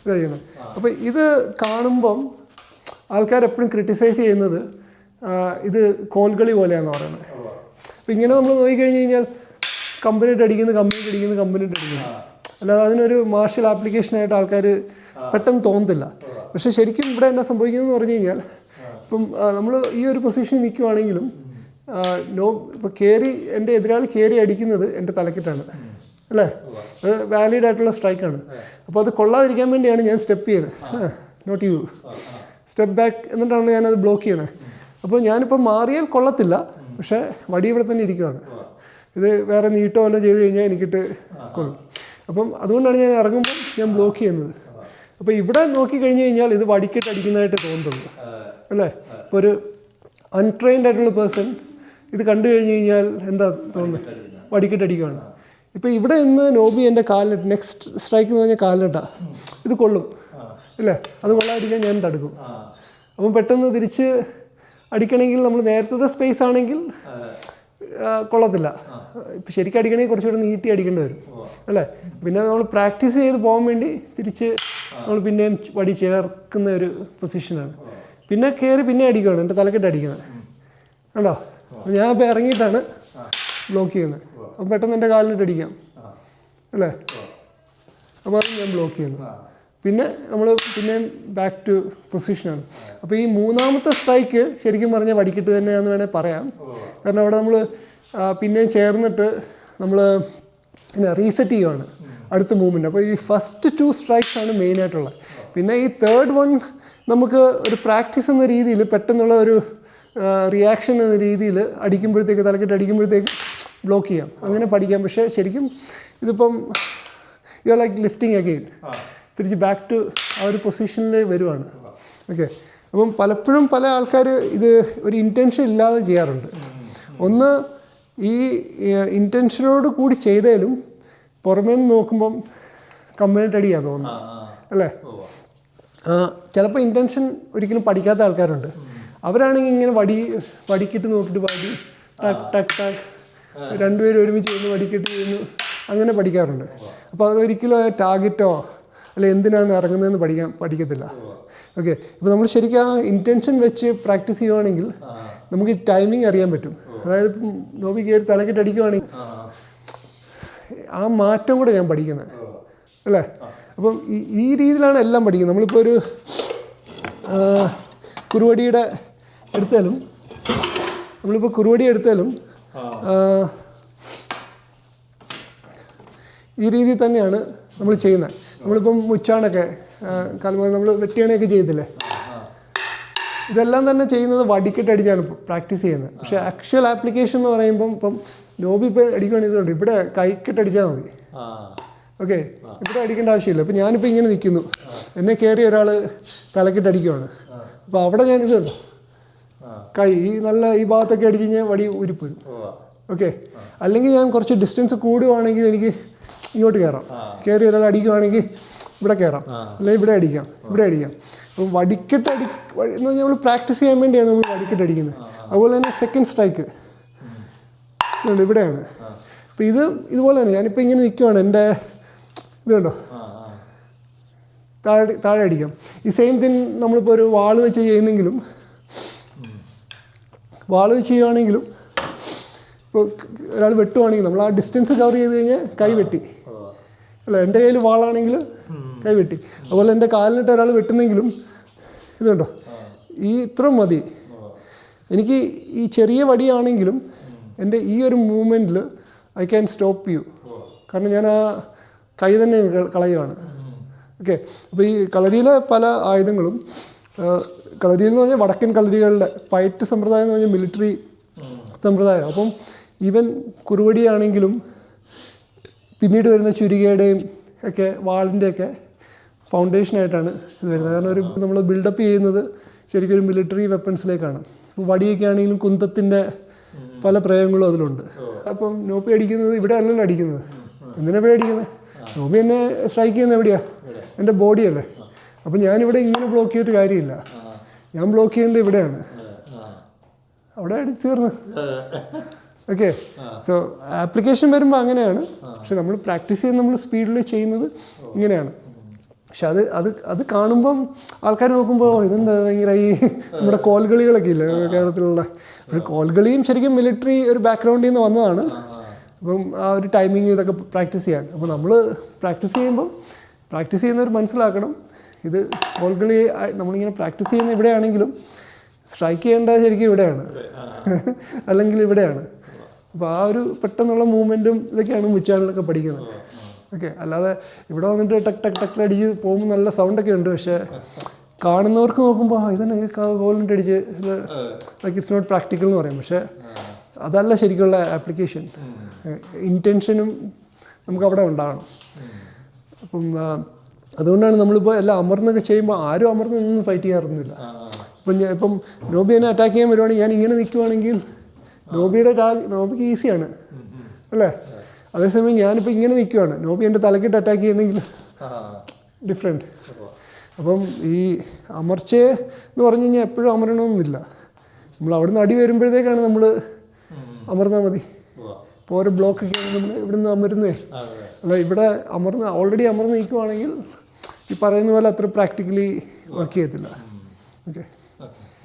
ഇതാ ചെയ്യുന്നത്. അപ്പോൾ ഇത് കാണുമ്പം ആൾക്കാരെപ്പോഴും ക്രിട്ടിസൈസ് ചെയ്യുന്നത് ഇത് കോൽകളി പോലെയാണെന്ന് പറയുന്നത്. അപ്പോൾ ഇങ്ങനെ നമ്മൾ നോക്കിക്കഴിഞ്ഞ് കഴിഞ്ഞാൽ കമ്പനിയിട്ട് അടിക്കുന്നു. അല്ലാതെ അതിനൊരു മാർഷ്യൽ ആപ്ലിക്കേഷനായിട്ട് ആൾക്കാർ പെട്ടെന്ന് തോന്നത്തില്ല. പക്ഷേ ശരിക്കും ഇവിടെ എന്നാ സംഭവിക്കുന്നതെന്ന് പറഞ്ഞു കഴിഞ്ഞാൽ ഇപ്പം നമ്മൾ ഈ ഒരു പൊസിഷനിൽ നിൽക്കുവാണെങ്കിലും ഇപ്പോൾ എൻ്റെ എതിരാളി കയറി അടിക്കുന്നത് എൻ്റെ തലക്കിട്ടാണ് അല്ലേ? അത് വാലിഡ് ആയിട്ടുള്ള സ്ട്രൈക്കാണ്. അപ്പോൾ അത് കൊള്ളാതിരിക്കാൻ വേണ്ടിയാണ് ഞാൻ സ്റ്റെപ്പ് ചെയ്യുന്നത്. നോട്ട് യു സ്റ്റെപ്പ് ബാക്ക് എന്നിട്ടാണ് ഞാനത് ബ്ലോക്ക് ചെയ്യുന്നത്. അപ്പോൾ ഞാനിപ്പോൾ മാറിയാൽ കൊള്ളത്തില്ല, പക്ഷേ വടി ഇവിടെ തന്നെ ഇരിക്കുകയാണ്. ഇത് വേറെ നീട്ടോ വല്ലതും ചെയ്ത് കഴിഞ്ഞാൽ എനിക്കിട്ട് കൊള്ളും. അപ്പം അതുകൊണ്ടാണ് ഞാൻ ഇറങ്ങുമ്പോൾ ഞാൻ ബ്ലോക്ക് ചെയ്യുന്നത്. അപ്പോൾ ഇവിടെ നോക്കിക്കഴിഞ്ഞ് കഴിഞ്ഞാൽ ഇത് വടിക്കിട്ട് അടിക്കുന്നതായിട്ട് തോന്നുന്നുള്ളൂ അല്ലേ? ഇപ്പോൾ ഒരു അൺട്രെയിൻഡ് ആയിട്ടുള്ള പേഴ്സൺ ഇത് കണ്ടു കഴിഞ്ഞ് കഴിഞ്ഞാൽ എന്താ തോന്നുന്നത്? വടിക്കിട്ട് അടിക്കുകയാണ്. ഇപ്പോൾ ഇവിടെ നിന്ന് നോബി എൻ്റെ കാലിലിട്ട് നെക്സ്റ്റ് സ്ട്രൈക്ക് എന്ന് പറഞ്ഞാൽ കാലിലിട്ടാ ഇത് കൊള്ളും ഇല്ലേ? അത് കൊള്ളാതിരിക്കാൻ ഞാൻ തടുക്കും. അപ്പം പെട്ടെന്ന് തിരിച്ച് അടിക്കണമെങ്കിൽ നമ്മൾ നേരത്തെ സ്പേസ് ആണെങ്കിൽ കൊള്ളത്തില്ല. ഇപ്പം ശരിക്കും അടിക്കണമെങ്കിൽ കുറച്ചുകൂടെ നീട്ടി അടിക്കേണ്ടി വരും അല്ലേ? പിന്നെ നമ്മൾ പ്രാക്ടീസ് ചെയ്ത് പോകാൻ വേണ്ടി തിരിച്ച് നമ്മൾ പിന്നെയും വടി ചേർക്കുന്ന ഒരു പൊസിഷനാണ്. പിന്നെ കയറി പിന്നെ അടിക്കുകയാണ്, എൻ്റെ തലക്കെട്ട് അടിക്കുന്നത് കണ്ടോ? ഞാൻ ഇപ്പോൾ ഇറങ്ങിയിട്ടാണ് ബ്ലോക്ക് ചെയ്യുന്നത്. അപ്പം പെട്ടെന്ന് എൻ്റെ കാലിനിട്ട് അടിക്കാം അല്ലേ? അപ്പോൾ അത് ഞാൻ ബ്ലോക്ക് ചെയ്യുന്നു. പിന്നെ നമ്മൾ പിന്നെയും ബാക്ക് ടു പൊസിഷനാണ്. അപ്പോൾ ഈ മൂന്നാമത്തെ സ്ട്രൈക്ക് ശരിക്കും പറഞ്ഞാൽ വടിക്കിട്ട് തന്നെയാണെന്ന് വേണേൽ പറയാം. കാരണം അവിടെ നമ്മൾ പിന്നെയും ചേർന്നിട്ട് നമ്മൾ പിന്നെ റീസെറ്റ് ചെയ്യുകയാണ് അടുത്ത മൂവ്മെൻറ്റ്. അപ്പോൾ ഈ ഫസ്റ്റ് 2 സ്ട്രൈക്സ് ആണ് മെയിനായിട്ടുള്ളത്. പിന്നെ ഈ തേർഡ് വൺ നമുക്ക് ഒരു പ്രാക്ടീസ് എന്ന രീതിയിൽ പെട്ടെന്നുള്ള ഒരു റിയാക്ഷൻ എന്ന രീതിയിൽ അടിക്കുമ്പോഴത്തേക്ക് തലക്കെട്ട് അടിക്കുമ്പോഴത്തേക്ക് ബ്ലോക്ക് ചെയ്യാം, അങ്ങനെ പഠിക്കാം. പക്ഷേ ശരിക്കും ഇതിപ്പം you are like lifting again, തിരിച്ച് ബാക്ക് ടു ആ ഒരു പൊസിഷനിൽ വരുവാണ്. ഓക്കെ. അപ്പം പലപ്പോഴും പല ആൾക്കാർ ഇത് ഒരു ഇൻറ്റൻഷൻ ഇല്ലാതെ ചെയ്യാറുണ്ട്. ഒന്ന് ഈ ഇൻറ്റൻഷനോട് കൂടി ചെയ്താലും പുറമേ നിന്ന് നോക്കുമ്പം കമ്പനിട്ട് അടിയാണ് തോന്നുന്നത് അല്ലേ? ചിലപ്പോൾ ഇൻറ്റൻഷൻ ഒരിക്കലും പഠിക്കാത്ത ആൾക്കാരുണ്ട്. അവരാണെങ്കിൽ ഇങ്ങനെ വടിക്കിട്ട് നോക്കിയിട്ട് വടി ടക്ക് ടക്ക് ടക്ക് രണ്ടുപേരും ഒരുമിച്ച് ചെയ്യുന്നു, വടിക്കിട്ട് ചെയ്യുന്നു, അങ്ങനെ പഠിക്കാറുണ്ട്. അപ്പോൾ അവരൊരിക്കലും ടാർഗറ്റോ അല്ലെ എന്തിനാണ് ഇറങ്ങുന്നതെന്ന് പഠിക്കത്തില്ല. ഓക്കെ. ഇപ്പോൾ നമ്മൾ ശരിക്കും ആ ഇൻറ്റൻഷൻ വെച്ച് പ്രാക്ടീസ് ചെയ്യുവാണെങ്കിൽ നമുക്ക് ടൈമിങ് അറിയാൻ പറ്റും. അതായത് ഇപ്പം നോബി കയറി തലക്കെട്ട് അടിക്കുവാണെങ്കിൽ ആ മാറ്റം കൂടെ ഞാൻ പഠിക്കുന്നത് അല്ലേ? അപ്പം ഈ രീതിയിലാണ് എല്ലാം പഠിക്കുന്നത്. നമ്മളിപ്പോൾ ഒരു കുറുവടി എടുത്താലും ഈ രീതിയിൽ തന്നെയാണ് നമ്മൾ ചെയ്യുന്നത്. നമ്മളിപ്പം മുച്ചാണൊക്കെ നമ്മൾ വെട്ടിയാണൊക്കെ ചെയ്യത്തില്ലേ? ഇതെല്ലാം തന്നെ ചെയ്യുന്നത് വടിക്കെട്ടടിച്ചാണ് പ്രാക്ടീസ് ചെയ്യുന്നത്. പക്ഷേ ആക്ച്വൽ ആപ്ലിക്കേഷൻ എന്ന് പറയുമ്പം ഇപ്പം നോബി ഇപ്പോൾ അടിക്കുകയാണ്, ഇതുകൊണ്ട് ഇവിടെ കൈക്കെട്ടടിച്ചാൽ മതി. ഓക്കെ. ഇവിടെ അടിക്കേണ്ട ആവശ്യമില്ല. അപ്പോൾ ഞാനിപ്പോൾ ഇങ്ങനെ നിൽക്കുന്നു, എന്നെ കയറി ഒരാൾ തലക്കെട്ടടിക്കുകയാണ്. അപ്പോൾ അവിടെ ഞാൻ ഇതുണ്ട് കൈ ഈ ഭാഗത്തൊക്കെ അടിച്ച് കഴിഞ്ഞാൽ വടി ഊരിപ്പോരും. ഓക്കെ. അല്ലെങ്കിൽ ഞാൻ കുറച്ച് ഡിസ്റ്റൻസ് കൂടുവാണെങ്കിൽ എനിക്ക് ഇങ്ങോട്ട് കയറാം, കയറി ഒരാൾ അടിക്കുകയാണെങ്കിൽ ഇവിടെ കയറാം, അല്ലെങ്കിൽ ഇവിടെ അടിക്കാം. അപ്പം വടിക്കെട്ട് എന്ന് പറഞ്ഞാൽ നമ്മൾ പ്രാക്ടീസ് ചെയ്യാൻ വേണ്ടിയാണ് നമ്മൾ വടിക്കെട്ട് അടിക്കുന്നത്. അതുപോലെ തന്നെ സെക്കൻഡ് സ്ട്രൈക്ക് ഇവിടെയാണ്. അപ്പോൾ ഇതുപോലെ തന്നെ ഞാനിപ്പോൾ ഇങ്ങനെ നിൽക്കുവാണ്, എൻ്റെ ഇത് കണ്ടോ, താഴെ അടിക്കാം. ഈ സെയിം തിങ് നമ്മളിപ്പോൾ ഒരു വാൾ വെച്ച് ചെയ്യുവാണെങ്കിലും ഇപ്പോൾ ഒരാൾ വെട്ടുവാണെങ്കിൽ നമ്മൾ ആ ഡിസ്റ്റൻസ് കവർ ചെയ്ത് കഴിഞ്ഞാൽ കൈ വെട്ടി അല്ല, എൻ്റെ കയ്യിൽ വാളാണെങ്കിൽ കൈ വെട്ടി. അതുപോലെ എൻ്റെ കാലിനിട്ട് ഒരാൾ വെട്ടുന്നെങ്കിലും ഇതുണ്ടോ, ഇത്ര മതി. എനിക്ക് ഈ ചെറിയ വടിയാണെങ്കിലും എൻ്റെ ഈ ഒരു മൂവ്മെൻറ്റിൽ ഐ ക്യാൻ സ്റ്റോപ്പ് യു, കാരണം ഞാൻ ആ കൈ തന്നെ കളയുവാണ്. ഓക്കെ. അപ്പോൾ ഈ കളരിയിലെ പല ആയുധങ്ങളും, കളരിയിൽ എന്ന് പറഞ്ഞാൽ വടക്കൻ കളരികളുടെ പയറ്റ് സമ്പ്രദായം എന്ന് പറഞ്ഞാൽ മിലിറ്ററി സമ്പ്രദായം. അപ്പം ഈവൻ കുറുവടിയാണെങ്കിലും പിന്നീട് വരുന്ന ചുരികയുടെയും ഒക്കെ വാളിൻ്റെയൊക്കെ ഫൗണ്ടേഷനായിട്ടാണ് ഇത് വരുന്നത്. കാരണം നമ്മൾ ബിൽഡപ്പ് ചെയ്യുന്നത് ശരിക്കും ഒരു മിലിറ്ററി വെപ്പൺസിലേക്കാണ്. ഇപ്പോൾ വടിയൊക്കെ ആണെങ്കിലും കുന്തത്തിൻ്റെ പല പ്രയോഗങ്ങളും അതിലുണ്ട്. അപ്പം നോബി അടിക്കുന്നത് ഇവിടെ അല്ലല്ലോ അടിക്കുന്നത്. എന്തിനാണ് ഇവിടെ അടിക്കുന്നത്? നോബി എന്നെ സ്ട്രൈക്ക് ചെയ്യുന്നത് എവിടെയാണ്? എൻ്റെ ബോഡിയല്ലേ. അപ്പം ഞാനിവിടെ ഇങ്ങനെ ബ്ലോക്ക് ചെയ്തിട്ട് കാര്യമില്ല. ഞാൻ ബ്ലോക്ക് ചെയ്യേണ്ടത് ഇവിടെയാണ്. അവിടെ അടിച്ച് തീർന്ന്. ഓക്കെ. സോ ആപ്ലിക്കേഷൻ വരുമ്പോൾ അങ്ങനെയാണ്. പക്ഷെ നമ്മൾ പ്രാക്ടീസ് ചെയ്ത് നമ്മൾ സ്പീഡിൽ ചെയ്യുന്നത് ഇങ്ങനെയാണ്. പക്ഷെ അത് കാണുമ്പം ആൾക്കാർ നോക്കുമ്പോൾ ഇതെന്താ ഭയങ്കര ഈ നമ്മുടെ കോൽകളികളൊക്കെ ഇല്ലേ കേരളത്തിലുള്ള ഒരു കോൽകളിയും ശരിക്കും മിലിറ്ററി ഒരു ബാക്ക്ഗ്രൗണ്ടിൽ നിന്ന് വന്നതാണ്. അപ്പം ആ ഒരു ടൈമിങ് ഇതൊക്കെ പ്രാക്ടീസ് ചെയ്യാൻ. അപ്പോൾ നമ്മൾ പ്രാക്ടീസ് ചെയ്യുന്നവർ മനസ്സിലാക്കണം ഇത് കോൽകളി നമ്മളിങ്ങനെ പ്രാക്ടീസ് ചെയ്യുന്ന ഇവിടെയാണെങ്കിലും സ്ട്രൈക്ക് ചെയ്യേണ്ടത് ശരിക്കും ഇവിടെയാണ് അല്ലെങ്കിൽ ഇവിടെയാണ്. അപ്പോൾ ആ ഒരു പെട്ടെന്നുള്ള മൂവ്മെൻറ്റും ഇതൊക്കെയാണ് മുച്ചാളിലൊക്കെ പഠിക്കുന്നത്. ഓക്കെ, അല്ലാതെ ഇവിടെ വന്നിട്ട് ടക്ക് ടക്ക് ടക്ക് അടിച്ച് പോകുമ്പോൾ നല്ല സൗണ്ടൊക്കെ ഉണ്ട്, പക്ഷേ കാണുന്നവർക്ക് നോക്കുമ്പോൾ ഇതന്നെ കോലിൻ്റെ അടിച്ച് ലൈക്ക് ഇറ്റ്സ് നോട്ട് പ്രാക്ടിക്കൽ എന്ന് പറയും. പക്ഷേ അതല്ല ശരിക്കുള്ള ആപ്ലിക്കേഷൻ. ഇൻറ്റൻഷനും നമുക്കവിടെ ഉണ്ടാകണം. അപ്പം അതുകൊണ്ടാണ് നമ്മളിപ്പോൾ എല്ലാം അമർന്നൊക്കെ ചെയ്യുമ്പോൾ ആരും അമർന്ന് നിന്ന് ഫൈറ്റ് ചെയ്യാറൊന്നുമില്ല. ഇപ്പം നോബി എന്നെ അറ്റാക്ക് ചെയ്യാൻ വരുവാണെങ്കിൽ ഞാൻ ഇങ്ങനെ നിൽക്കുവാണെങ്കിൽ നോബിക്ക് ഈസിയാണ് അല്ലേ. അതേസമയം ഞാനിപ്പോൾ ഇങ്ങനെ നിൽക്കുവാണ്, നോബി എൻ്റെ തലക്കിട്ട് അറ്റാക്ക് ചെയ്യുന്നെങ്കിൽ ഡിഫറെൻറ്റ്. അപ്പം ഈ അമർച്ചയെ എന്ന് പറഞ്ഞു കഴിഞ്ഞാൽ എപ്പോഴും അമരണമെന്നില്ല. നമ്മൾ അവിടുന്ന് അടി വരുമ്പോഴത്തേക്കാണ് നമ്മൾ അമർന്നാൽ മതി. ഇപ്പോൾ ഓരോ ബ്ലോക്കൊക്കെ നമ്മൾ ഇവിടെ നിന്ന് അമരുന്നേ അല്ല, ഇവിടെ ഓൾറെഡി അമർന്ന് നിൽക്കുവാണെങ്കിൽ ഈ പറയുന്ന പോലെ അത്ര പ്രാക്ടിക്കലി വർക്ക് ചെയ്യത്തില്ല. ഓക്കെ.